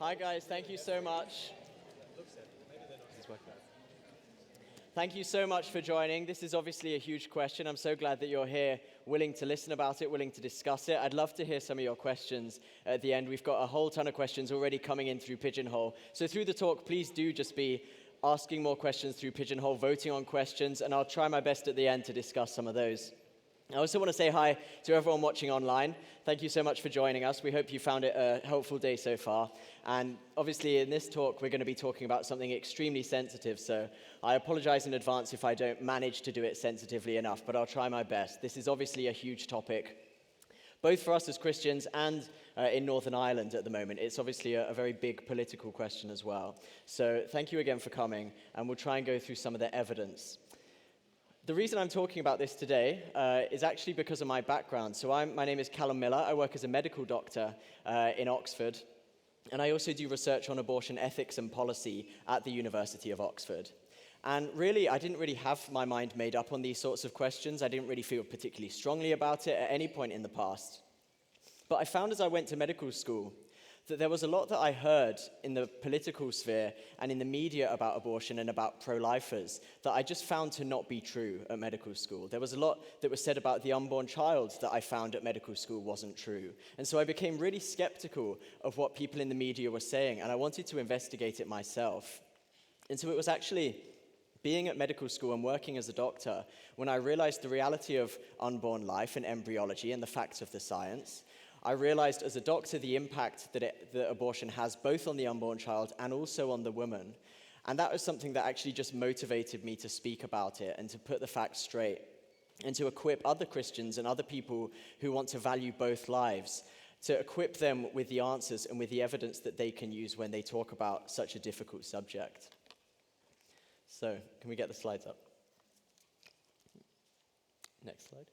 Hi guys, thank you so much. Thank you so much for joining. This is obviously a huge question. I'm so glad that you're here, willing to listen about it, willing to discuss it. I'd love to hear some of your questions at the end. We've got a whole ton of questions already coming in through Pigeonhole. So through the talk, please do just be asking more questions through Pigeonhole, voting on questions, and I'll try my best at the end to discuss some of those. I also want to say hi to everyone watching online. Thank you so much for joining us. We hope you found it a helpful day so far. And obviously in this talk, we're going to be talking about something extremely sensitive, so I apologize in advance if I don't manage to do it sensitively enough, but I'll try my best. This is obviously a huge topic, both for us as Christians and in Northern Ireland at the moment. It's obviously a very big political question as well. So thank you again for coming, and we'll try and go through some of the evidence. The reason I'm talking about this today is actually because of my background. So my name is Calum Miller. I work as a medical doctor in Oxford, and I also do research on abortion ethics and policy at the University of Oxford. And really, I didn't really have my mind made up on these sorts of questions. I didn't really feel particularly strongly about it at any point in the past. But I found as I went to medical school that there was a lot that I heard in the political sphere and in the media about abortion and about pro-lifers that I just found to not be true at medical school. There was a lot that was said about the unborn child that I found at medical school wasn't true. And so I became really skeptical of what people in the media were saying, and I wanted to investigate it myself. And so it was actually being at medical school and working as a doctor when I realized the reality of unborn life and embryology and the facts of the science. I realized as a doctor the impact that abortion has both on the unborn child and also on the woman. And that was something that actually just motivated me to speak about it and to put the facts straight and to equip other Christians and other people who want to value both lives, to equip them with the answers and with the evidence that they can use when they talk about such a difficult subject. So, can we get the slides up? Next slide.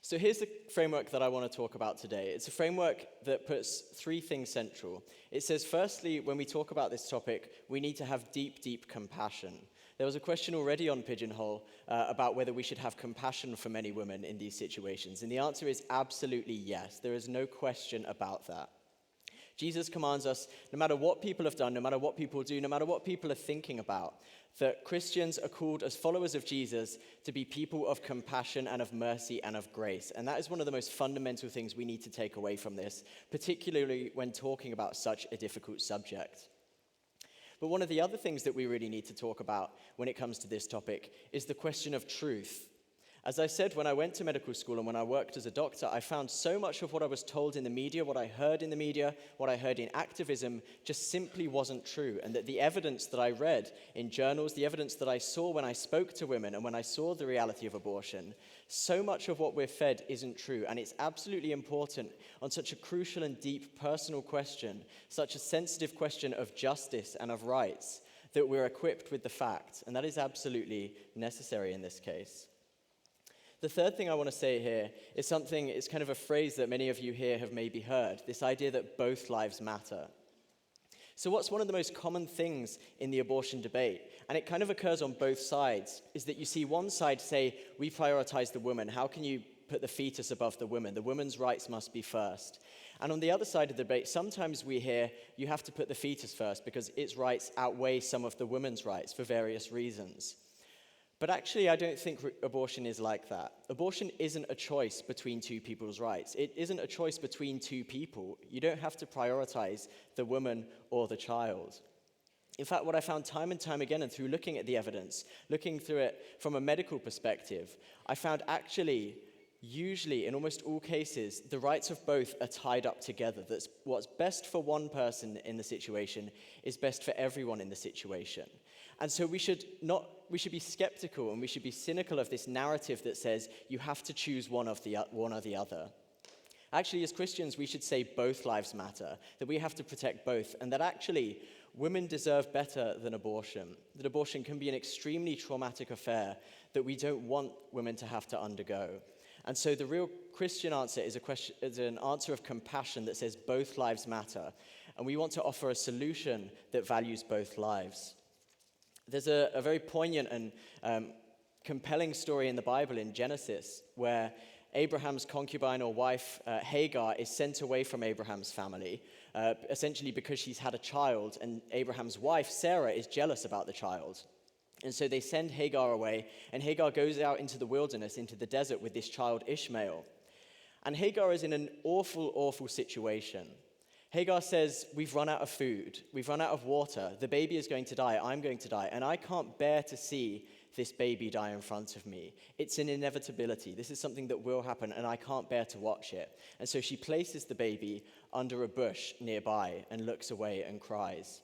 So here's the framework that I want to talk about today. It's a framework that puts three things central. It says, firstly, when we talk about this topic, we need to have deep, deep compassion. There was a question already on Pigeonhole about whether we should have compassion for many women in these situations. And the answer is absolutely yes. There is no question about that. Jesus commands us, no matter what people have done, no matter what people do, no matter what people are thinking about, that Christians are called as followers of Jesus to be people of compassion and of mercy and of grace. And that is one of the most fundamental things we need to take away from this, particularly when talking about such a difficult subject. But one of the other things that we really need to talk about when it comes to this topic is the question of truth. As I said, when I went to medical school and when I worked as a doctor, I found so much of what I was told in the media, what I heard in the media, what I heard in activism, just simply wasn't true. And that the evidence that I read in journals, the evidence that I saw when I spoke to women and when I saw the reality of abortion, so much of what we're fed isn't true. And it's absolutely important on such a crucial and deep personal question, such a sensitive question of justice and of rights, that we're equipped with the facts. And that is absolutely necessary in this case. The third thing I want to say here is something, it's kind of a phrase that many of you here have maybe heard, this idea that both lives matter. So what's one of the most common things in the abortion debate, and it kind of occurs on both sides, is that you see one side say, we prioritize the woman, how can you put the fetus above the woman? The woman's rights must be first. And on the other side of the debate, sometimes we hear, you have to put the fetus first because its rights outweigh some of the woman's rights for various reasons. But actually, I don't think abortion is like that. Abortion isn't a choice between two people's rights. It isn't a choice between two people. You don't have to prioritize the woman or the child. In fact, what I found time and time again, and through looking at the evidence, looking through it from a medical perspective, I found actually, usually, in almost all cases, the rights of both are tied up together. That's what's best for one person in the situation is best for everyone in the situation. And so we should be skeptical and we should be cynical of this narrative that says you have to choose one or the other. Actually, as Christians, we should say both lives matter, that we have to protect both, and that actually women deserve better than abortion, that abortion can be an extremely traumatic affair that we don't want women to have to undergo. And so the real Christian answer is an answer of compassion that says both lives matter, and we want to offer a solution that values both lives. There's a very poignant and compelling story in the Bible in Genesis where Abraham's concubine or wife, Hagar, is sent away from Abraham's family essentially because she's had a child, and Abraham's wife, Sarah, is jealous about the child. And so they send Hagar away, and Hagar goes out into the wilderness, into the desert with this child Ishmael. And Hagar is in an awful, awful situation. Hagar says, we've run out of food, we've run out of water, the baby is going to die, I'm going to die, and I can't bear to see this baby die in front of me. It's an inevitability. This is something that will happen, and I can't bear to watch it. And so she places the baby under a bush nearby and looks away and cries.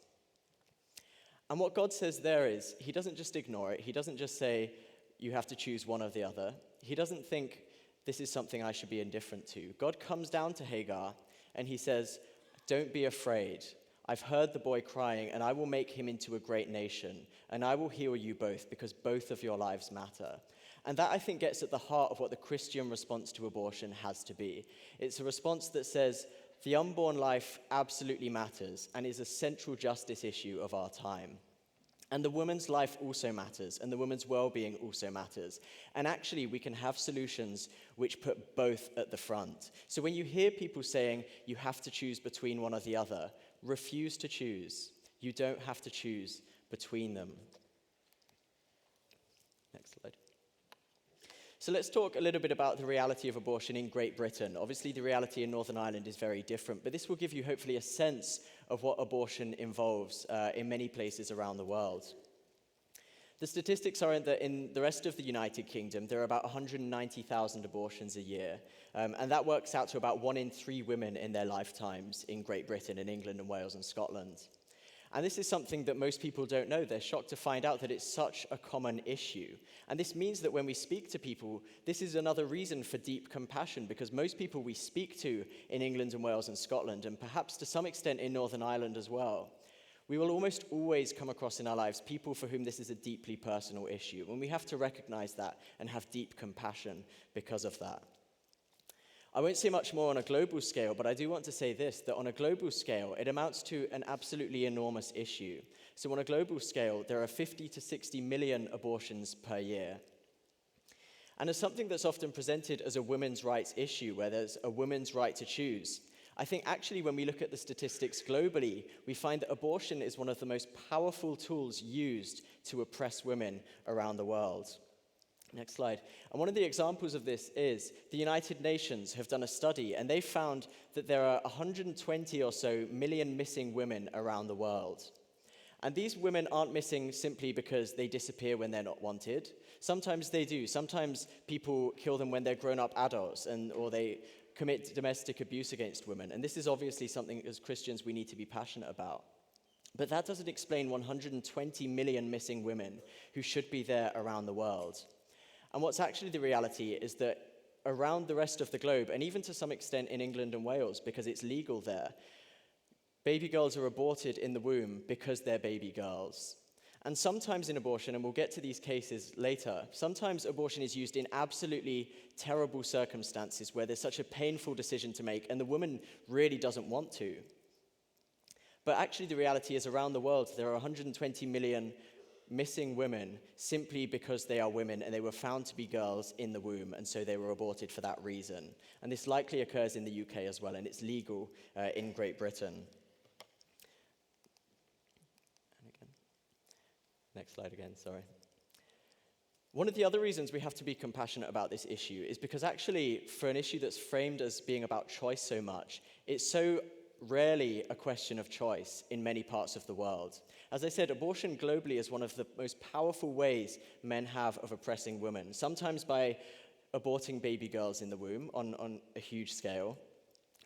And what God says there is, he doesn't just ignore it. He doesn't just say, you have to choose one or the other. He doesn't think, this is something I should be indifferent to. God comes down to Hagar, and he says, don't be afraid. I've heard the boy crying, and I will make him into a great nation, and I will heal you both, because both of your lives matter. And that, I think, gets at the heart of what the Christian response to abortion has to be. It's a response that says, the unborn life absolutely matters and is a central justice issue of our time. And the woman's life also matters, and the woman's well-being also matters. And actually, we can have solutions which put both at the front. So when you hear people saying, you have to choose between one or the other, refuse to choose. You don't have to choose between them. Next slide. So let's talk a little bit about the reality of abortion in Great Britain. Obviously, the reality in Northern Ireland is very different, but this will give you hopefully a sense of what abortion involves in many places around the world. The statistics are that in the rest of the United Kingdom, there are about 190,000 abortions a year, and that works out to about 1 in 3 women in their lifetimes in Great Britain, in England and Wales and Scotland. And this is something that most people don't know. They're shocked to find out that it's such a common issue. And this means that when we speak to people, this is another reason for deep compassion, because most people we speak to in England and Wales and Scotland, and perhaps to some extent in Northern Ireland as well, we will almost always come across in our lives people for whom this is a deeply personal issue. And we have to recognize that and have deep compassion because of that. I won't say much more on a global scale, but I do want to say this, that on a global scale, it amounts to an absolutely enormous issue. So on a global scale, there are 50 to 60 million abortions per year. And as something that's often presented as a women's rights issue, where there's a woman's right to choose, I think actually when we look at the statistics globally, we find that abortion is one of the most powerful tools used to oppress women around the world. Next slide. And one of the examples of this is the United Nations have done a study, and they found that there are 120 or so million missing women around the world. And these women aren't missing simply because they disappear when they're not wanted. Sometimes they do. Sometimes people kill them when they're grown-up adults, or they commit domestic abuse against women. And this is obviously something as Christians we need to be passionate about. But that doesn't explain 120 million missing women who should be there around the world. And what's actually the reality is that around the rest of the globe, and even to some extent in England and Wales, because it's legal there, baby girls are aborted in the womb because they're baby girls. And sometimes in abortion, and we'll get to these cases later, sometimes abortion is used in absolutely terrible circumstances where there's such a painful decision to make and the woman really doesn't want to. But actually the reality is around the world, there are 120 million missing women simply because they are women and they were found to be girls in the womb, and so they were aborted for that reason. And this likely occurs in the UK as well, and it's legal in Great Britain. And again. Next slide again, sorry. One of the other reasons we have to be compassionate about this issue is because actually, for an issue that's framed as being about choice so much, it's so rarely a question of choice in many parts of the world. As I said, abortion globally is one of the most powerful ways men have of oppressing women, sometimes by aborting baby girls in the womb on a huge scale,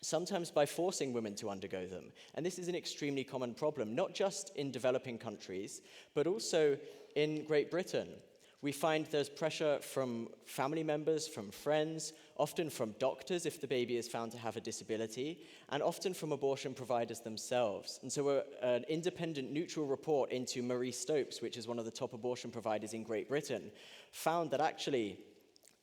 sometimes by forcing women to undergo them. And this is an extremely common problem, not just in developing countries, but also in Great Britain. We find there's pressure from family members, from friends, often from doctors if the baby is found to have a disability, and often from abortion providers themselves. And so an independent, neutral report into Marie Stopes, which is one of the top abortion providers in Great Britain, found that actually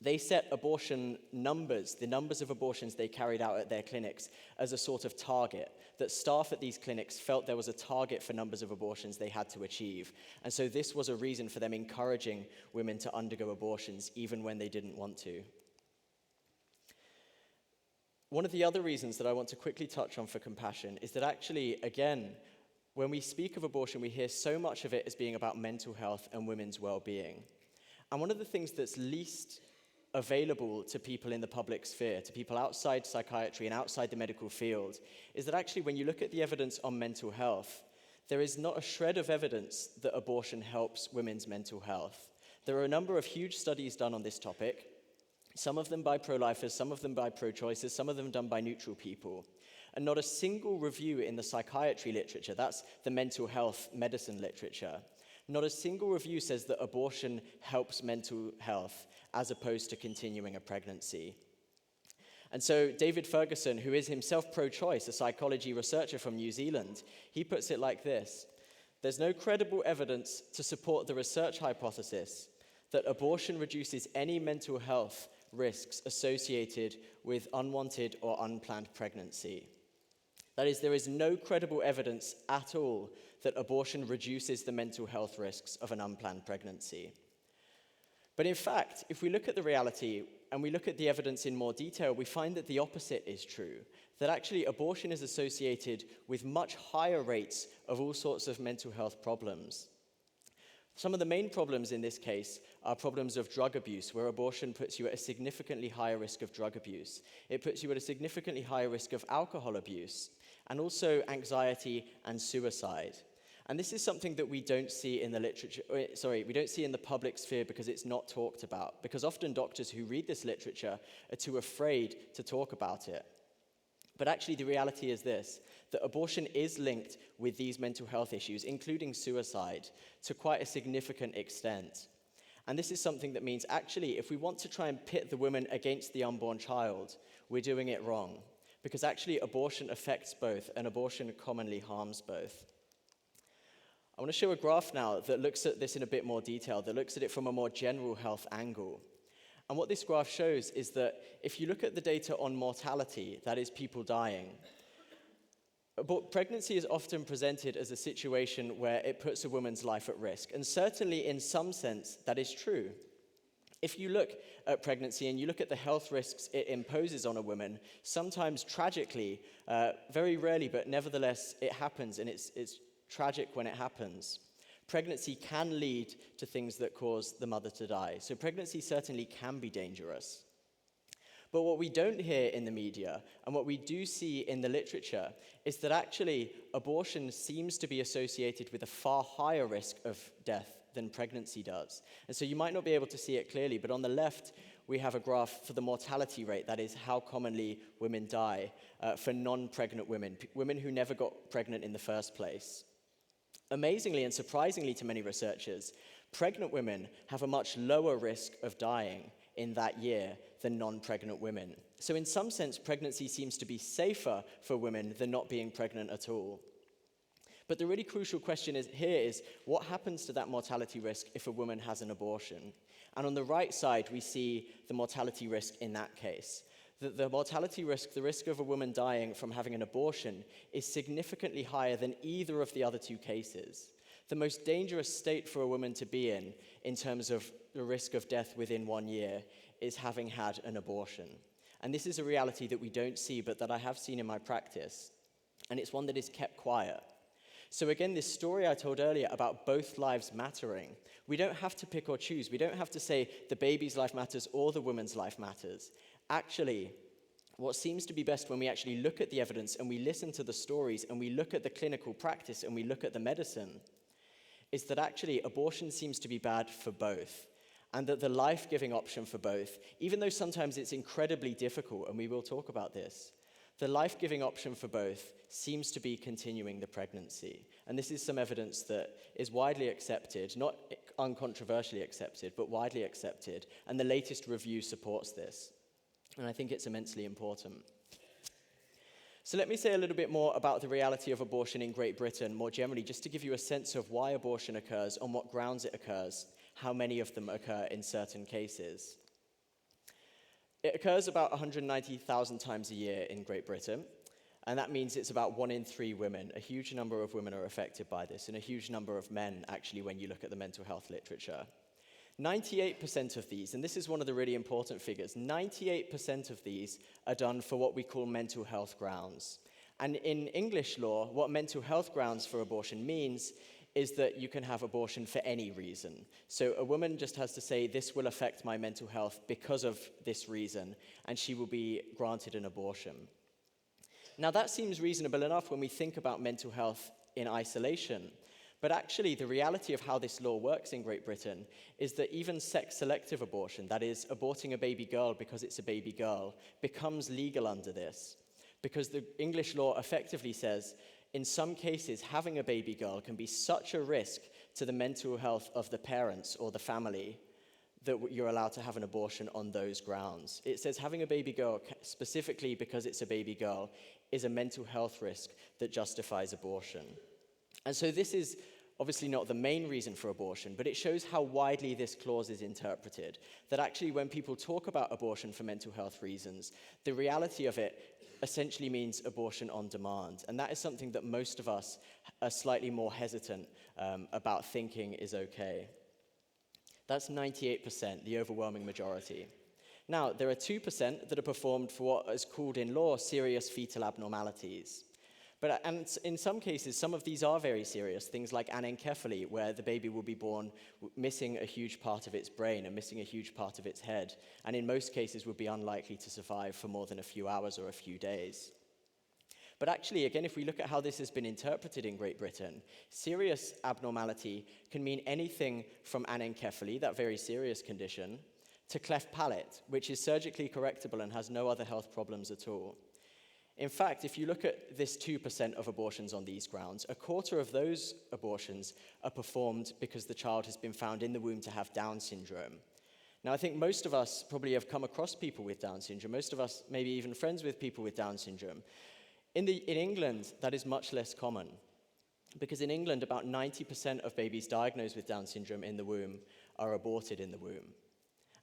they set abortion numbers, the numbers of abortions they carried out at their clinics, as a sort of target, that staff at these clinics felt there was a target for numbers of abortions they had to achieve. And so this was a reason for them encouraging women to undergo abortions even when they didn't want to. One of the other reasons that I want to quickly touch on for compassion is that actually, again, when we speak of abortion, we hear so much of it as being about mental health and women's well-being. And one of the things that's least available to people in the public sphere, to people outside psychiatry and outside the medical field, is that actually when you look at the evidence on mental health, there is not a shred of evidence that abortion helps women's mental health. There are a number of huge studies done on this topic, some of them by pro-lifers, some of them by pro-choicers, some of them done by neutral people. And not a single review in the psychiatry literature, that's the mental health medicine literature, not a single review says that abortion helps mental health as opposed to continuing a pregnancy. And so David Ferguson, who is himself pro-choice, a psychology researcher from New Zealand, he puts it like this: there's no credible evidence to support the research hypothesis that abortion reduces any mental health risks associated with unwanted or unplanned pregnancy. That is, there is no credible evidence at all that abortion reduces the mental health risks of an unplanned pregnancy. But in fact, if we look at the reality and we look at the evidence in more detail, we find that the opposite is true, that actually abortion is associated with much higher rates of all sorts of mental health problems. Some of the main problems in this case are problems of drug abuse, where abortion puts you at a significantly higher risk of drug abuse. It puts you at a significantly higher risk of alcohol abuse, and also anxiety and suicide. And this is something that we don't see in the literature, we don't see in the public sphere because it's not talked about, because often doctors who read this literature are too afraid to talk about it. But actually the reality is this, that abortion is linked with these mental health issues, including suicide, to quite a significant extent. And this is something that means actually if we want to try and pit the woman against the unborn child, we're doing it wrong. Because actually abortion affects both, and abortion commonly harms both. I want to show a graph now that looks at this in a bit more detail, that looks at it from a more general health angle. And what this graph shows is that if you look at the data on mortality, that is people dying, pregnancy is often presented as a situation where it puts a woman's life at risk. And certainly in some sense, that is true. If you look at pregnancy and you look at the health risks it imposes on a woman, sometimes tragically, very rarely, but nevertheless, it happens, and it's tragic when it happens. Pregnancy can lead to things that cause the mother to die. So pregnancy certainly can be dangerous. But what we don't hear in the media, and what we do see in the literature, is that actually abortion seems to be associated with a far higher risk of death than pregnancy does. And so you might not be able to see it clearly, but on the left, we have a graph for the mortality rate, that is how commonly women die, for non-pregnant women, women who never got pregnant in the first place. Amazingly and surprisingly to many researchers, pregnant women have a much lower risk of dying in that year than non-pregnant women. So in some sense, pregnancy seems to be safer for women than not being pregnant at all. But the really crucial question here is, what happens to that mortality risk if a woman has an abortion? And on the right side, we see the mortality risk in that case. The mortality risk, the risk of a woman dying from having an abortion, is significantly higher than either of the other two cases. The most dangerous state for a woman to be in terms of the risk of death within 1 year, is having had an abortion. And this is a reality that we don't see, but that I have seen in my practice. And it's one that is kept quiet. So again, this story I told earlier about both lives mattering, we don't have to pick or choose. We don't have to say the baby's life matters or the woman's life matters. Actually, what seems to be best when we actually look at the evidence and we listen to the stories and we look at the clinical practice and we look at the medicine, is that actually abortion seems to be bad for both, and that the life-giving option for both, even though sometimes it's incredibly difficult, and we will talk about this, the life-giving option for both seems to be continuing the pregnancy. And this is some evidence that is widely accepted, not uncontroversially accepted, but widely accepted, and the latest review supports this. And I think it's immensely important. So let me say a little bit more about the reality of abortion in Great Britain more generally, just to give you a sense of why abortion occurs, on what grounds it occurs, how many of them occur in certain cases. It occurs about 190,000 times a year in Great Britain, and that means it's about 1 in 3 women. A huge number of women are affected by this, and a huge number of men, actually, when you look at the mental health literature. 98% of these, and this is one of the really important figures, 98% of these are done for what we call mental health grounds. And in English law, what mental health grounds for abortion means is that you can have abortion for any reason. So a woman just has to say, this will affect my mental health because of this reason, and she will be granted an abortion. Now that seems reasonable enough when we think about mental health in isolation, but actually the reality of how this law works in Great Britain is that even sex-selective abortion, that is, aborting a baby girl because it's a baby girl, becomes legal under this, because the English law effectively says, in some cases, having a baby girl can be such a risk to the mental health of the parents or the family that you're allowed to have an abortion on those grounds. It says having a baby girl, specifically because it's a baby girl, is a mental health risk that justifies abortion. And so this is obviously not the main reason for abortion, but it shows how widely this clause is interpreted, that actually when people talk about abortion for mental health reasons, the reality of it essentially means abortion on demand. And that is something that most of us are slightly more hesitant about thinking is okay. That's 98%, the overwhelming majority. Now, there are 2% that are performed for what is called in law serious fetal abnormalities. And in some cases, some of these are very serious, things like anencephaly, where the baby will be born missing a huge part of its brain and missing a huge part of its head, and in most cases would be unlikely to survive for more than a few hours or a few days. But actually, again, if we look at how this has been interpreted in Great Britain, serious abnormality can mean anything from anencephaly, that very serious condition, to cleft palate, which is surgically correctable and has no other health problems at all. In fact, if you look at this 2% of abortions on these grounds, a quarter of those abortions are performed because the child has been found in the womb to have Down syndrome. Now, I think most of us probably have come across people with Down syndrome, most of us maybe even friends with people with Down syndrome. In England, that is much less common, because in England, about 90% of babies diagnosed with Down syndrome in the womb are aborted in the womb.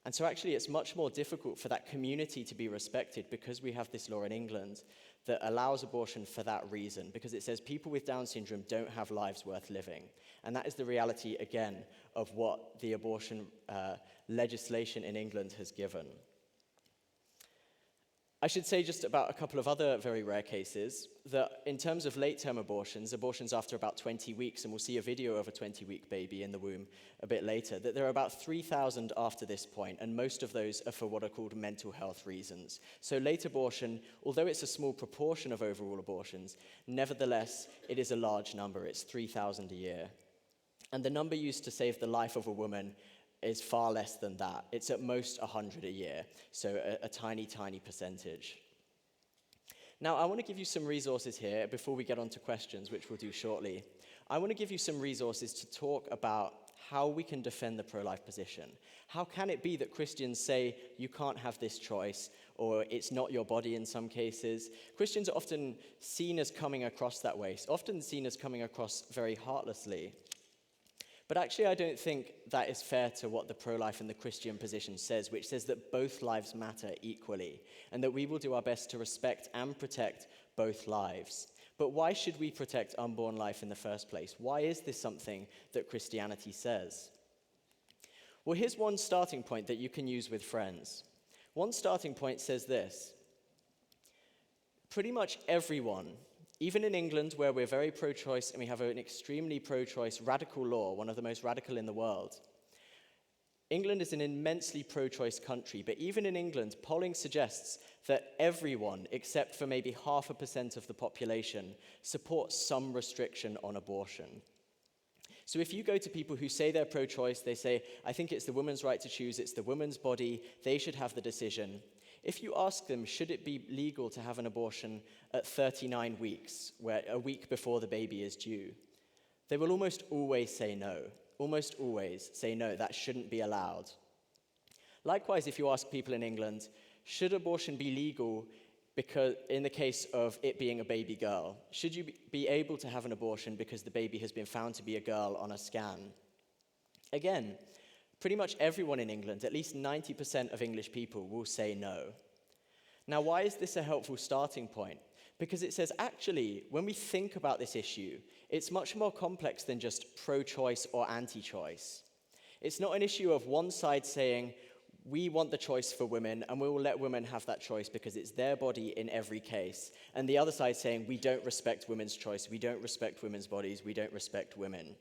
And so actually it's much more difficult for that community to be respected because we have this law in England that allows abortion for that reason, because it says people with Down syndrome don't have lives worth living. And that is the reality, again, of what the abortion legislation in England has given. I should say just about a couple of other very rare cases, that in terms of late-term abortions after about 20 weeks, and we'll see a video of a 20-week baby in the womb a bit later, that there are about 3,000 after this point, and most of those are for what are called mental health reasons. So late abortion, although it's a small proportion of overall abortions, nevertheless, it is a large number. It's 3,000 a year. And the number used to save the life of a woman is far less than that. It's at most 100 a year, so a tiny, tiny percentage. Now, I want to give you some resources here before we get on to questions, which we'll do shortly. I want to give you some resources to talk about how we can defend the pro-life position. How can it be that Christians say you can't have this choice, or it's not your body in some cases? Christians are often seen as coming across that way, often seen as coming across very heartlessly. But actually, I don't think that is fair to what the pro-life and the Christian position says, which says that both lives matter equally, and that we will do our best to respect and protect both lives. But why should we protect unborn life in the first place? Why is this something that Christianity says? Well, here's one starting point that you can use with friends. One starting point says this: pretty much everyone, even in England, where we're very pro-choice and we have an extremely pro-choice radical law, one of the most radical in the world. England is an immensely pro-choice country, but even in England, polling suggests that everyone, except for maybe 0.5% of the population, supports some restriction on abortion. So if you go to people who say they're pro-choice, they say, I think it's the woman's right to choose, it's the woman's body, they should have the decision. If you ask them, should it be legal to have an abortion at 39 weeks, where a week before the baby is due, they will almost always say no. Almost always say no, that shouldn't be allowed. Likewise, if you ask people in England, should abortion be legal because in the case of it being a baby girl? Should you be able to have an abortion because the baby has been found to be a girl on a scan? Again, pretty much everyone in England, at least 90% of English people, will say no. Now, why is this a helpful starting point? Because it says, actually, when we think about this issue, it's much more complex than just pro-choice or anti-choice. It's not an issue of one side saying, we want the choice for women, and we will let women have that choice because it's their body in every case. And the other side saying, we don't respect women's choice, we don't respect women's bodies, we don't respect women.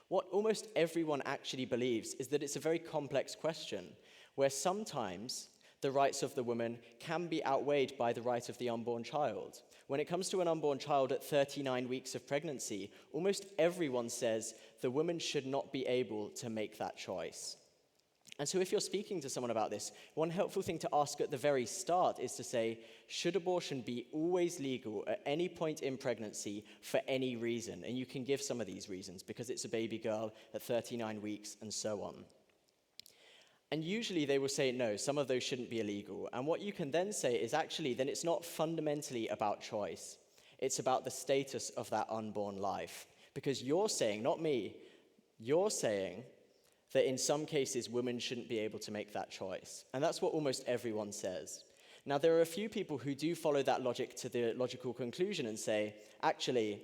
What almost everyone actually believes is that it's a very complex question, where sometimes the rights of the woman can be outweighed by the right of the unborn child. When it comes to an unborn child at 39 weeks of pregnancy, almost everyone says the woman should not be able to make that choice. And so if you're speaking to someone about this, one helpful thing to ask at the very start is to say, should abortion be always legal at any point in pregnancy for any reason? And you can give some of these reasons, because it's a baby girl at 39 weeks and so on. And usually they will say, no, some of those shouldn't be illegal. And what you can then say is actually, then it's not fundamentally about choice. It's about the status of that unborn life. Because you're saying, not me, you're saying that in some cases, women shouldn't be able to make that choice. And that's what almost everyone says. Now, there are a few people who do follow that logic to the logical conclusion and say, actually,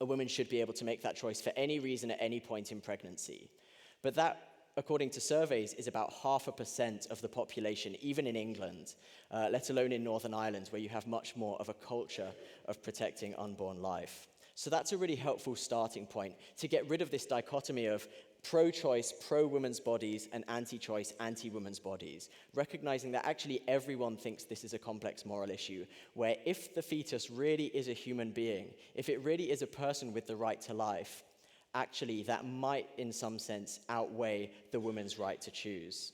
a woman should be able to make that choice for any reason at any point in pregnancy. But that, according to surveys, is about 0.5% of the population, even in England, let alone in Northern Ireland, where you have much more of a culture of protecting unborn life. So that's a really helpful starting point to get rid of this dichotomy of pro-choice, pro-women's bodies, and anti-choice, anti-women's bodies, recognizing that actually everyone thinks this is a complex moral issue, where if the fetus really is a human being, if it really is a person with the right to life, actually that might, in some sense, outweigh the woman's right to choose.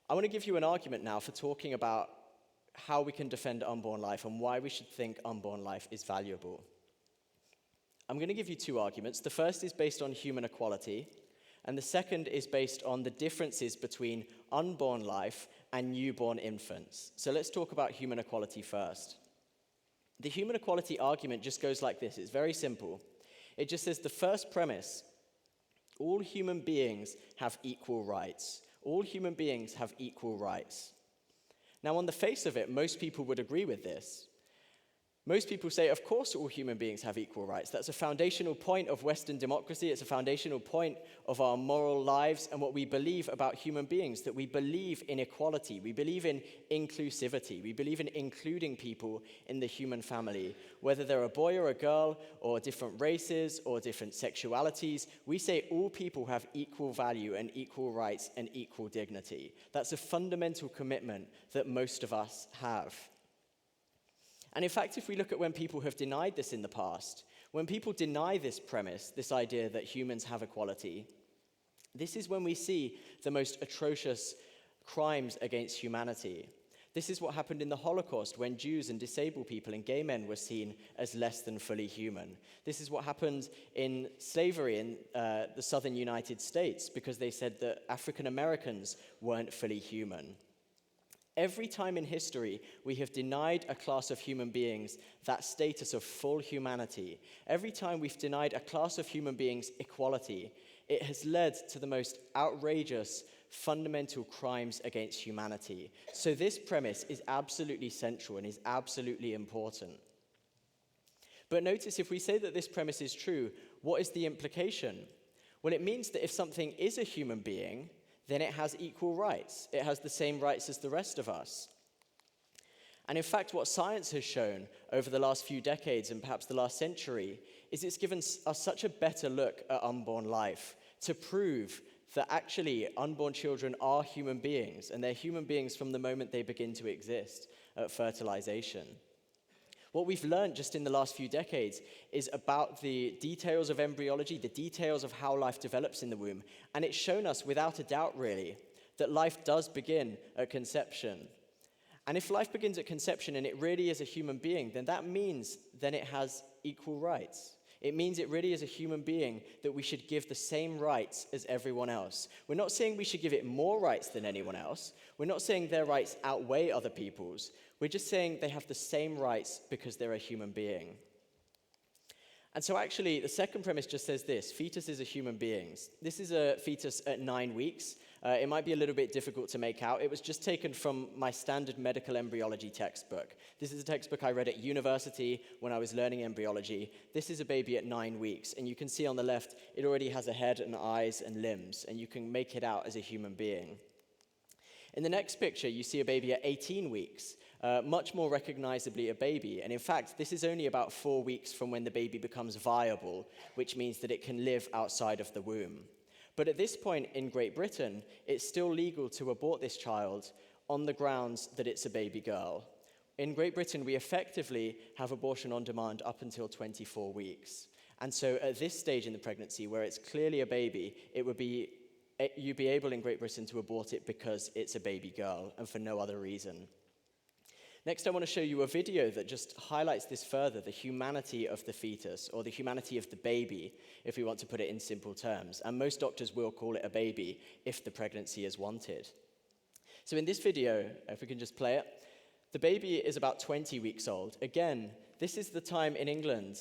I want to give you an argument now for talking about how we can defend unborn life and why we should think unborn life is valuable. I'm going to give you two arguments. The first is based on human equality, and the second is based on the differences between unborn life and newborn infants. So let's talk about human equality first. The human equality argument just goes like this. It's very simple. It just says the first premise, all human beings have equal rights. All human beings have equal rights. Now, on the face of it, most people would agree with this. Most people say, of course, all human beings have equal rights. That's a foundational point of Western democracy. It's a foundational point of our moral lives and what we believe about human beings, that we believe in equality. We believe in inclusivity. We believe in including people in the human family, whether they're a boy or a girl or different races or different sexualities. We say all people have equal value and equal rights and equal dignity. That's a fundamental commitment that most of us have. And in fact, if we look at when people have denied this in the past, when people deny this premise, this idea that humans have equality, this is when we see the most atrocious crimes against humanity. This is what happened in the Holocaust, when Jews and disabled people and gay men were seen as less than fully human. This is what happened in slavery in the southern United States, because they said that African Americans weren't fully human. Every time in history we have denied a class of human beings that status of full humanity, every time we've denied a class of human beings equality, it has led to the most outrageous, fundamental crimes against humanity. So this premise is absolutely central and is absolutely important. But notice, if we say that this premise is true, what is the implication? Well, it means that if something is a human being, then it has equal rights. It has the same rights as the rest of us. And in fact, what science has shown over the last few decades and perhaps the last century is it's given us such a better look at unborn life to prove that actually unborn children are human beings, and they're human beings from the moment they begin to exist at fertilization. What we've learned just in the last few decades is about the details of embryology, the details of how life develops in the womb. And it's shown us, without a doubt really, that life does begin at conception. And if life begins at conception and it really is a human being, then that means then it has equal rights. It means it really is a human being that we should give the same rights as everyone else. We're not saying we should give it more rights than anyone else. We're not saying their rights outweigh other people's. We're just saying they have the same rights because they're a human being. And so actually, the second premise just says this: fetuses are human beings. This is a fetus at 9 weeks. It might be a little bit difficult to make out. It was just taken from my standard medical embryology textbook. This is a textbook I read at university when I was learning embryology. This is a baby at 9 weeks, and you can see on the left, it already has a head and eyes and limbs, and you can make it out as a human being. In the next picture, you see a baby at 18 weeks, much more recognizably a baby. And in fact, this is only about 4 weeks from when the baby becomes viable, which means that it can live outside of the womb. But at this point in Great Britain, it's still legal to abort this child on the grounds that it's a baby girl. In Great Britain, we effectively have abortion on demand up until 24 weeks. And so at this stage in the pregnancy, where it's clearly a baby, you'd be able in Great Britain to abort it because it's a baby girl and for no other reason. Next, I want to show you a video that just highlights this further, the humanity of the fetus, or the humanity of the baby, if we want to put it in simple terms. And most doctors will call it a baby if the pregnancy is wanted. So in this video, if we can just play it, the baby is about 20 weeks old. Again, this is the time in England,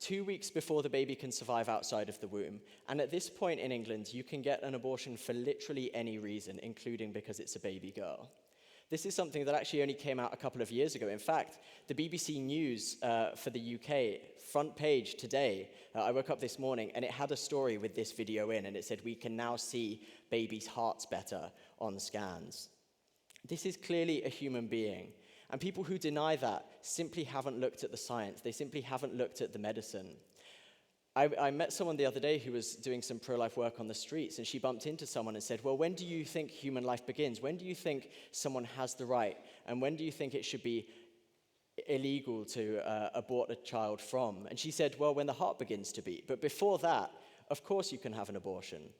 2 weeks before the baby can survive outside of the womb. And at this point in England, you can get an abortion for literally any reason, including because it's a baby girl. This is something that actually only came out a couple of years ago. In fact, the BBC News for the UK, front page today, I woke up this morning and it had a story with this video in, and it said, "We can now see babies' hearts better on scans." This is clearly a human being. And people who deny that simply haven't looked at the science. They simply haven't looked at the medicine. I met someone the other day who was doing some pro-life work on the streets, and she bumped into someone and said, "Well, when do you think human life begins? When do you think someone has the right? And when do you think it should be illegal to abort a child from?" And she said, "Well, when the heart begins to beat. But before that, of course you can have an abortion."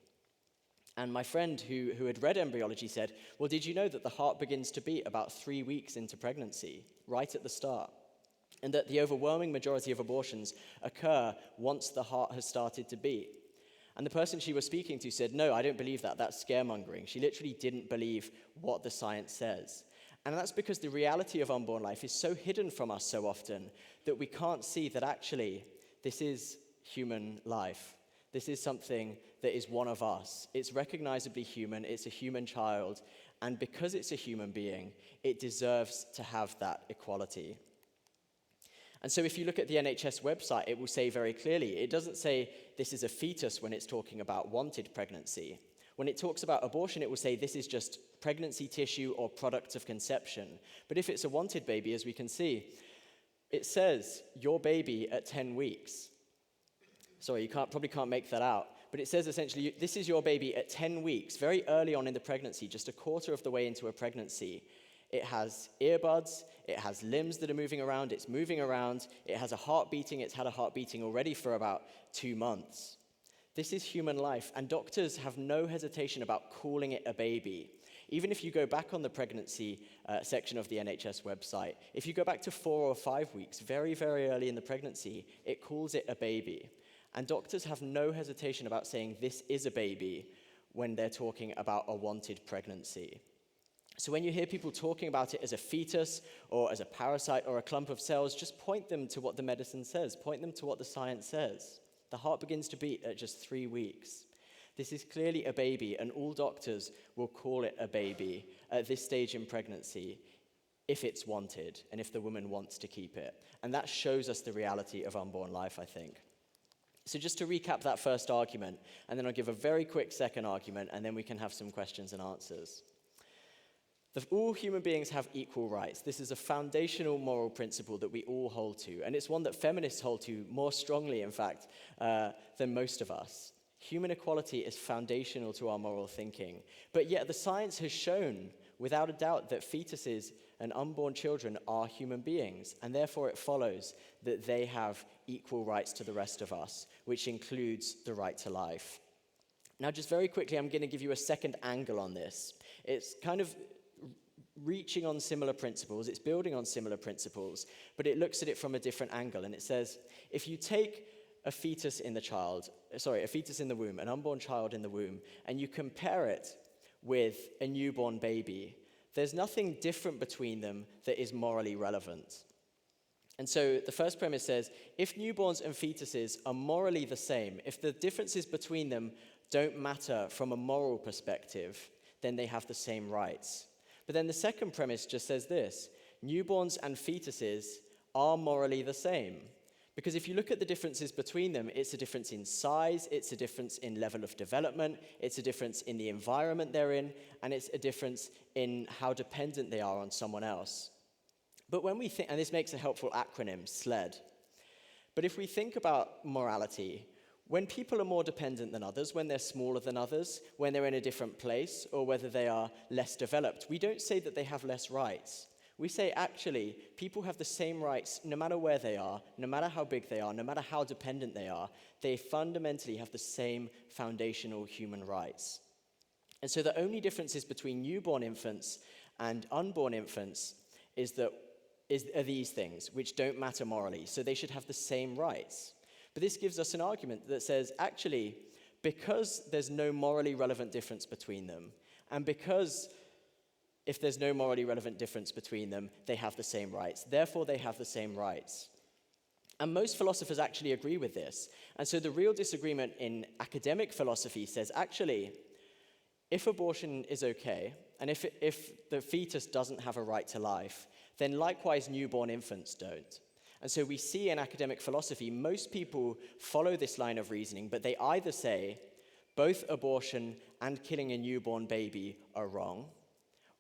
And my friend who had read embryology said, "Well, did you know that the heart begins to beat about 3 weeks into pregnancy, right at the start? And that the overwhelming majority of abortions occur once the heart has started to beat." And the person she was speaking to said, "No, I don't believe that. That's scaremongering." She literally didn't believe what the science says. And that's because the reality of unborn life is so hidden from us so often that we can't see that actually this is human life. This is something that is one of us. It's recognizably human. It's a human child. And because it's a human being, it deserves to have that equality. And so if you look at the NHS website, it will say very clearly, it doesn't say this is a fetus when it's talking about wanted pregnancy. When it talks about abortion, it will say this is just pregnancy tissue or product of conception. But if it's a wanted baby, as we can see, it says your baby at 10 weeks. Sorry, you probably can't make that out. But it says essentially, this is your baby at 10 weeks, very early on in the pregnancy, just a quarter of the way into a pregnancy. It has earbuds, it has limbs that are moving around, it's moving around, it has a heart beating, it's had a heart beating already for about 2 months. This is human life, and doctors have no hesitation about calling it a baby. Even if you go back on the pregnancy section of the NHS website, if you go back to 4 or 5 weeks, very, very early in the pregnancy, it calls it a baby. And doctors have no hesitation about saying this is a baby when they're talking about a wanted pregnancy. So when you hear people talking about it as a fetus or as a parasite or a clump of cells, just point them to what the medicine says. Point them to what the science says. The heart begins to beat at just 3 weeks. This is clearly a baby, and all doctors will call it a baby at this stage in pregnancy if it's wanted and if the woman wants to keep it. And that shows us the reality of unborn life, I think. So just to recap that first argument, and then I'll give a very quick second argument, and then we can have some questions and answers. All human beings have equal rights. This is a foundational moral principle that we all hold to, and it's one that feminists hold to more strongly, in fact, than most of us. Human equality is foundational to our moral thinking, but yet the science has shown, without a doubt, that fetuses and unborn children are human beings, and therefore it follows that they have equal rights to the rest of us, which includes the right to life. Now, just very quickly, I'm going to give you a second angle on this. It's kind of reaching on similar principles, it's building on similar principles, but it looks at it from a different angle, and it says, if you take a fetus in the womb, an unborn child in the womb, and you compare it with a newborn baby, there's nothing different between them that is morally relevant. And so the first premise says, if newborns and fetuses are morally the same, if the differences between them don't matter from a moral perspective, then they have the same rights. But then the second premise just says this: newborns and fetuses are morally the same. Because if you look at the differences between them, it's a difference in size, it's a difference in level of development, it's a difference in the environment they're in, and it's a difference in how dependent they are on someone else. But when we think, and this makes a helpful acronym, SLED, but if we think about morality, when people are more dependent than others, when they're smaller than others, when they're in a different place, or whether they are less developed, we don't say that they have less rights. We say, actually, people have the same rights no matter where they are, no matter how big they are, no matter how dependent they are. They fundamentally have the same foundational human rights. And so the only differences between newborn infants and unborn infants are these things, which don't matter morally. So they should have the same rights. But this gives us an argument that says, actually, because there's no morally relevant difference between them, and because if there's no morally relevant difference between them, they have the same rights. Therefore, they have the same rights. And most philosophers actually agree with this. And so the real disagreement in academic philosophy says, actually, if abortion is okay, and if the fetus doesn't have a right to life, then likewise newborn infants don't. And so we see in academic philosophy, most people follow this line of reasoning, but they either say both abortion and killing a newborn baby are wrong,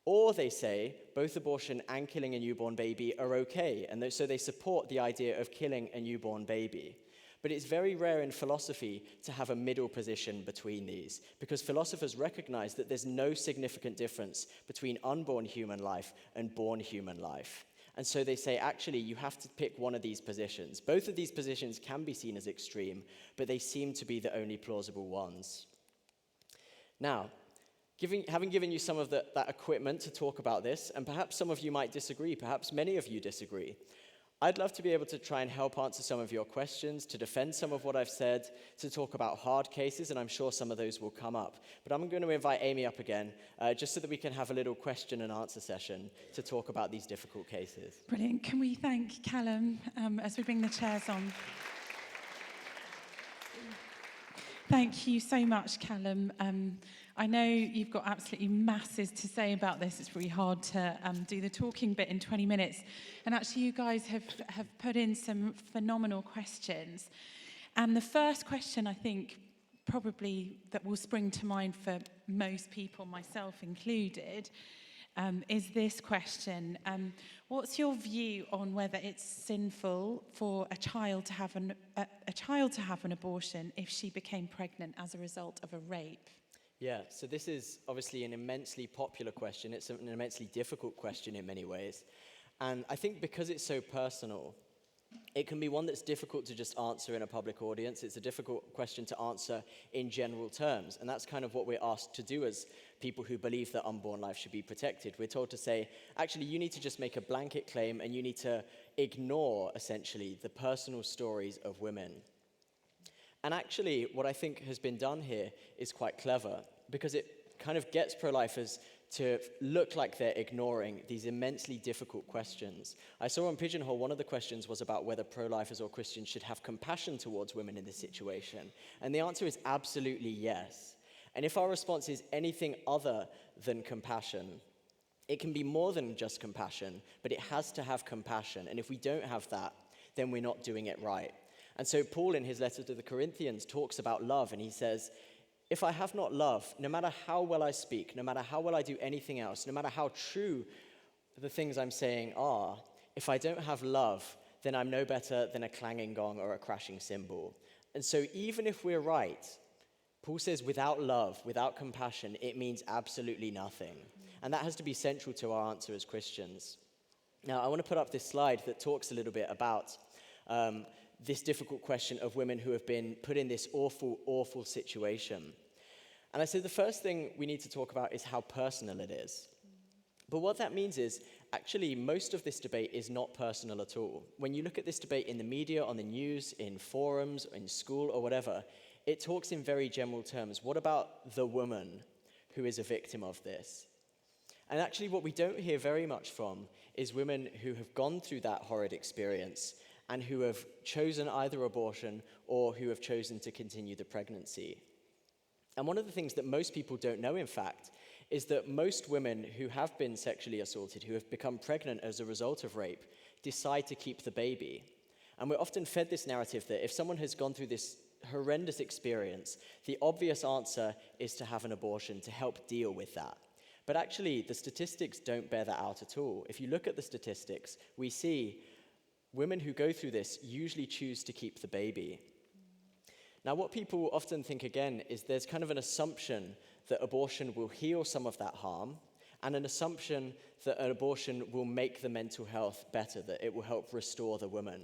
or they say both abortion and killing a newborn baby are okay, and so they support the idea of killing a newborn baby. But it's very rare in philosophy to have a middle position between these, because philosophers recognize that there's no significant difference between unborn human life and born human life. And so they say, actually, you have to pick one of these positions. Both of these positions can be seen as extreme, but they seem to be the only plausible ones. Now, having given you some of that equipment to talk about this, and perhaps some of you might disagree, perhaps many of you disagree, I'd love to be able to try and help answer some of your questions, to defend some of what I've said, to talk about hard cases, and I'm sure some of those will come up. But I'm going to invite Amy up again, just so that we can have a little question and answer session to talk about these difficult cases. Brilliant. Can we thank Calum as we bring the chairs on? Thank you so much, Calum. I know you've got absolutely masses to say about this. It's really hard to do the talking bit in 20 minutes. And actually, you guys have put in some phenomenal questions. And the first question, I think, probably that will spring to mind for most people, myself included, is this question. What's your view on whether it's sinful for a child to have an abortion if she became pregnant as a result of a rape? Yeah, so this is obviously an immensely popular question. It's an immensely difficult question in many ways. And I think because it's so personal, it can be one that's difficult to just answer in a public audience. It's a difficult question to answer in general terms. And that's kind of what we're asked to do as people who believe that unborn life should be protected. We're told to say, actually, you need to just make a blanket claim and you need to ignore, essentially, the personal stories of women. And actually, what I think has been done here is quite clever, because it kind of gets pro-lifers to look like they're ignoring these immensely difficult questions. I saw on Pigeonhole, one of the questions was about whether pro-lifers or Christians should have compassion towards women in this situation. And the answer is absolutely yes. And if our response is anything other than compassion, it can be more than just compassion, but it has to have compassion. And if we don't have that, then we're not doing it right. And so Paul, in his letter to the Corinthians, talks about love, and he says, if I have not love, no matter how well I speak, no matter how well I do anything else, no matter how true the things I'm saying are, if I don't have love, then I'm no better than a clanging gong or a crashing cymbal. And so even if we're right, Paul says without love, without compassion, it means absolutely nothing. And that has to be central to our answer as Christians. Now, I want to put up this slide that talks a little bit about this difficult question of women who have been put in this awful, awful situation. And I said the first thing we need to talk about is how personal it is. But what that means is, actually, most of this debate is not personal at all. When you look at this debate in the media, on the news, in forums, in school, or whatever, it talks in very general terms. What about the woman who is a victim of this? And actually what we don't hear very much from is women who have gone through that horrid experience and who have chosen either abortion or who have chosen to continue the pregnancy. And one of the things that most people don't know, in fact, is that most women who have been sexually assaulted, who have become pregnant as a result of rape, decide to keep the baby. And we're often fed this narrative that if someone has gone through this horrendous experience, the obvious answer is to have an abortion to help deal with that. But actually, the statistics don't bear that out at all. If you look at the statistics, we see women who go through this usually choose to keep the baby. Now, what people often think, again, is there's kind of an assumption that abortion will heal some of that harm, and an assumption that an abortion will make the mental health better, that it will help restore the woman.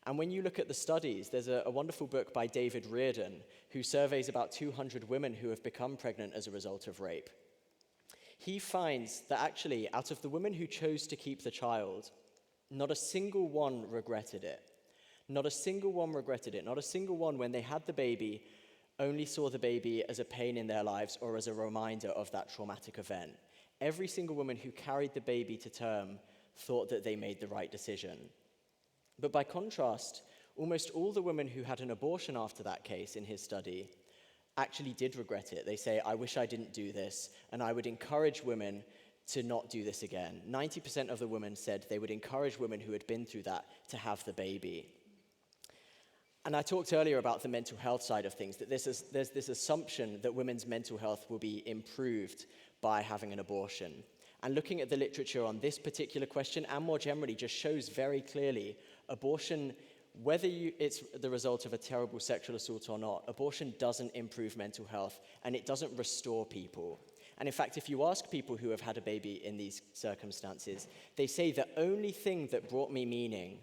And when you look at the studies, there's a wonderful book by David Reardon, who surveys about 200 women who have become pregnant as a result of rape. He finds that actually, out of the women who chose to keep the child, not a single one regretted it. Not a single one regretted it. Not a single one, when they had the baby, only saw the baby as a pain in their lives or as a reminder of that traumatic event. Every single woman who carried the baby to term thought that they made the right decision. But by contrast, almost all the women who had an abortion after that case in his study actually did regret it. They say, I wish I didn't do this, and I would encourage women to not do this again. 90% of the women said they would encourage women who had been through that to have the baby. And I talked earlier about the mental health side of things, that there's this assumption that women's mental health will be improved by having an abortion. And looking at the literature on this particular question, and more generally, just shows very clearly abortion, whether it's the result of a terrible sexual assault or not, abortion doesn't improve mental health, and it doesn't restore people. And in fact, if you ask people who have had a baby in these circumstances, they say the only thing that brought me meaning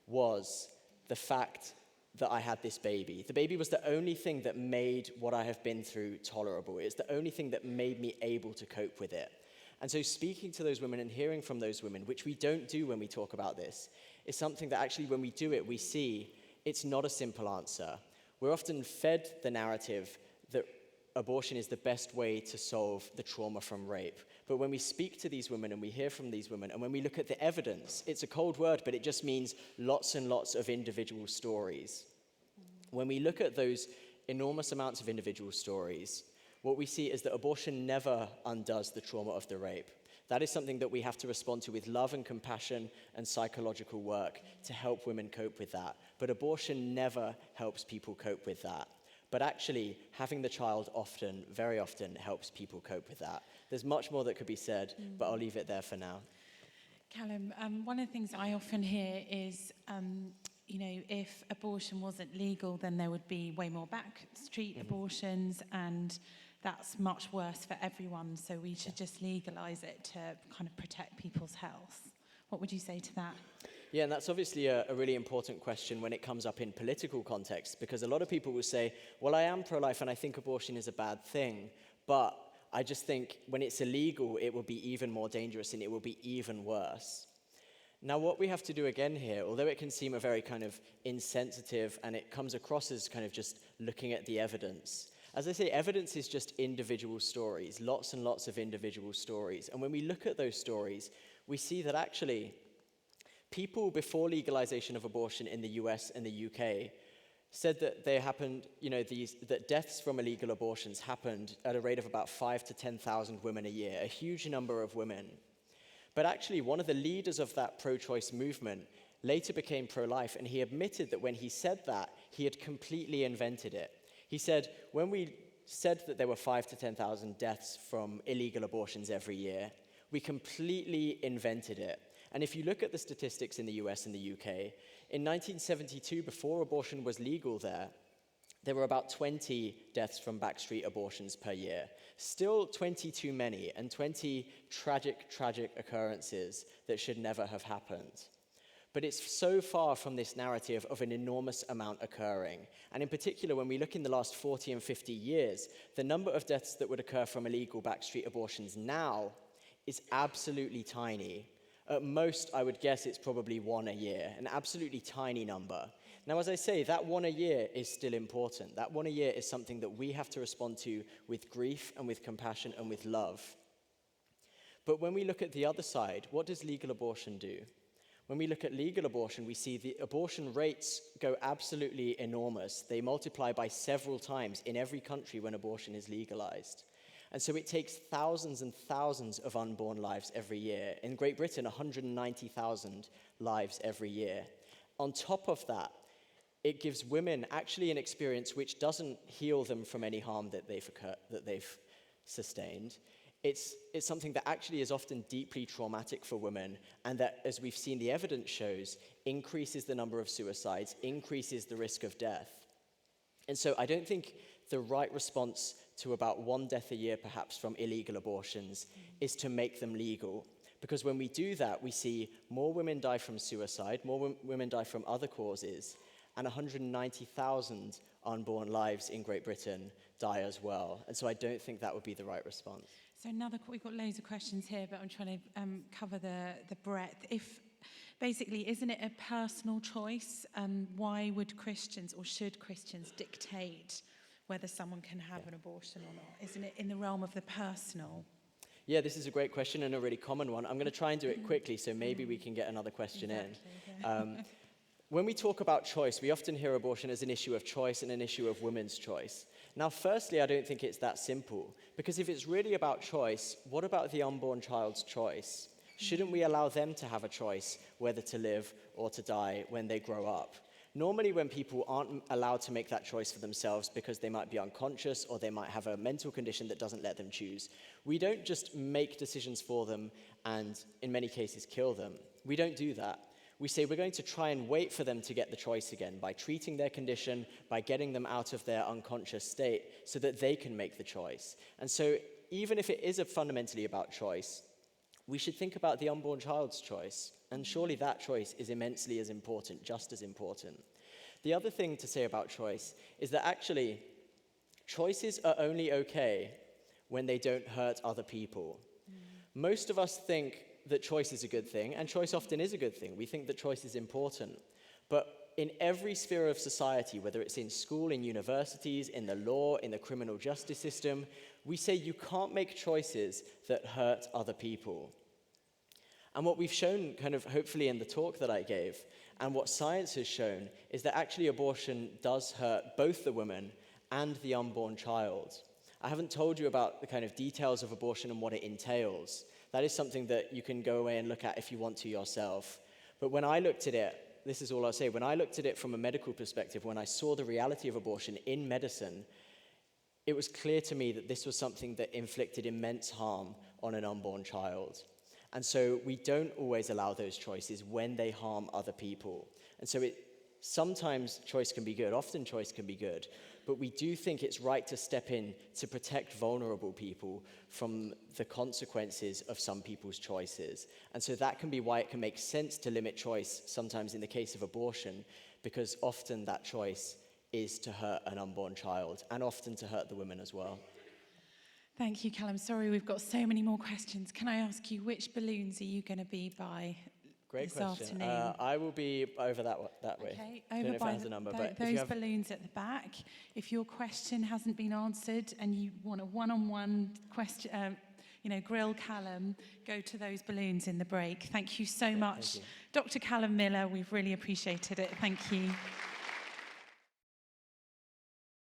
was the fact that I had this baby. The baby was the only thing that made what I have been through tolerable. It's the only thing that made me able to cope with it. And so speaking to those women and hearing from those women, which we don't do when we talk about this, is something that actually when we do it, we see it's not a simple answer. We're often fed the narrative that abortion is the best way to solve the trauma from rape. But when we speak to these women and we hear from these women, and when we look at the evidence, it's a cold word, but it just means lots and lots of individual stories. When we look at those enormous amounts of individual stories, what we see is that abortion never undoes the trauma of the rape. That is something that we have to respond to with love and compassion and psychological work to help women cope with that. But abortion never helps people cope with that. But actually, having the child often, very often, helps people cope with that. There's much more that could be said, but I'll leave it there for now. Callum, one of the things I often hear is, if abortion wasn't legal, then there would be way more backstreet abortions, and that's much worse for everyone, so we should just legalize it to kind of protect people's health. What would you say to that? Yeah, and that's obviously a really important question when it comes up in political context, because a lot of people will say, well, I am pro-life and I think abortion is a bad thing, but I just think when it's illegal, it will be even more dangerous and it will be even worse. Now, what we have to do again here, although it can seem a very kind of insensitive and it comes across as kind of just looking at the evidence, as I say, evidence is just individual stories, lots and lots of individual stories. And when we look at those stories, we see that actually people before legalization of abortion in the US and the UK said that they happened, that deaths from illegal abortions happened at a rate of about 5,000 to 10,000 women a year, a huge number of women. But actually, one of the leaders of that pro-choice movement later became pro-life, and he admitted that when he said that, he had completely invented it. He said, when we said that there were 5,000 to 10,000 deaths from illegal abortions every year, we completely invented it. And if you look at the statistics in the US and the UK, in 1972, before abortion was legal there were about 20 deaths from backstreet abortions per year. Still 20 too many, and 20 tragic, tragic occurrences that should never have happened. But it's so far from this narrative of an enormous amount occurring. And in particular, when we look in the last 40 and 50 years, the number of deaths that would occur from illegal backstreet abortions now is absolutely tiny. At most, I would guess it's probably one a year, an absolutely tiny number. Now, as I say, that one a year is still important. That one a year is something that we have to respond to with grief and with compassion and with love. But when we look at the other side, what does legal abortion do? When we look at legal abortion, we see the abortion rates go absolutely enormous. They multiply by several times in every country when abortion is legalized. And so it takes thousands and thousands of unborn lives every year. In Great Britain, 190,000 lives every year. On top of that, it gives women actually an experience which doesn't heal them from any harm that they've sustained. It's something that actually is often deeply traumatic for women, and that, as we've seen the evidence shows, increases the number of suicides, increases the risk of death. And so I don't think the right response to about one death a year, perhaps, from illegal abortions is to make them legal. Because when we do that, we see more women die from suicide, more women die from other causes, and 190,000 unborn lives in Great Britain die as well. And so I don't think that would be the right response. So we've got loads of questions here, but I'm trying to cover the breadth. Basically, isn't it a personal choice? Why would Christians or should Christians dictate whether someone can have an abortion or not? Isn't it in the realm of the personal? Yeah, this is a great question and a really common one. I'm going to try and do it quickly, so maybe we can get another question in. When we talk about choice, we often hear abortion as an issue of choice and an issue of women's choice. Now, firstly, I don't think it's that simple, because if it's really about choice, what about the unborn child's choice? Shouldn't we allow them to have a choice whether to live or to die when they grow up? Normally, when people aren't allowed to make that choice for themselves because they might be unconscious or they might have a mental condition that doesn't let them choose, we don't just make decisions for them and, in many cases, kill them. We don't do that. We say we're going to try and wait for them to get the choice again by treating their condition, by getting them out of their unconscious state so that they can make the choice. And so even if it is fundamentally about choice, we should think about the unborn child's choice. And surely that choice is immensely as important, just as important. The other thing to say about choice is that actually choices are only okay when they don't hurt other people. Most of us think that choice is a good thing, and choice often is a good thing. We think that choice is important. But in every sphere of society, whether it's in school, in universities, in the law, in the criminal justice system, we say you can't make choices that hurt other people. And what we've shown, kind of hopefully in the talk that I gave, and what science has shown, is that actually abortion does hurt both the woman and the unborn child. I haven't told you about the kind of details of abortion and what it entails. That is something that you can go away and look at if you want to yourself. But when I looked at it, this is all I'll say, when I looked at it from a medical perspective, when I saw the reality of abortion in medicine, it was clear to me that this was something that inflicted immense harm on an unborn child. And so we don't always allow those choices when they harm other people. And so sometimes choice can be good, often choice can be good, but we do think it's right to step in to protect vulnerable people from the consequences of some people's choices. And so that can be why it can make sense to limit choice sometimes in the case of abortion, because often that choice is to hurt an unborn child and often to hurt the women as well. Thank you, Calum. Sorry, we've got so many more questions. Can I ask you, which balloons are you going to be by Great this question. afternoon? I will be over that way. Okay, I don't know over if by that has a number, but those if you have... balloons at the back. If your question hasn't been answered and you want a one-on-one question, grill Calum, go to those balloons in the break. Thank you so much. Thank you. Dr. Calum Miller, we've really appreciated it. Thank you.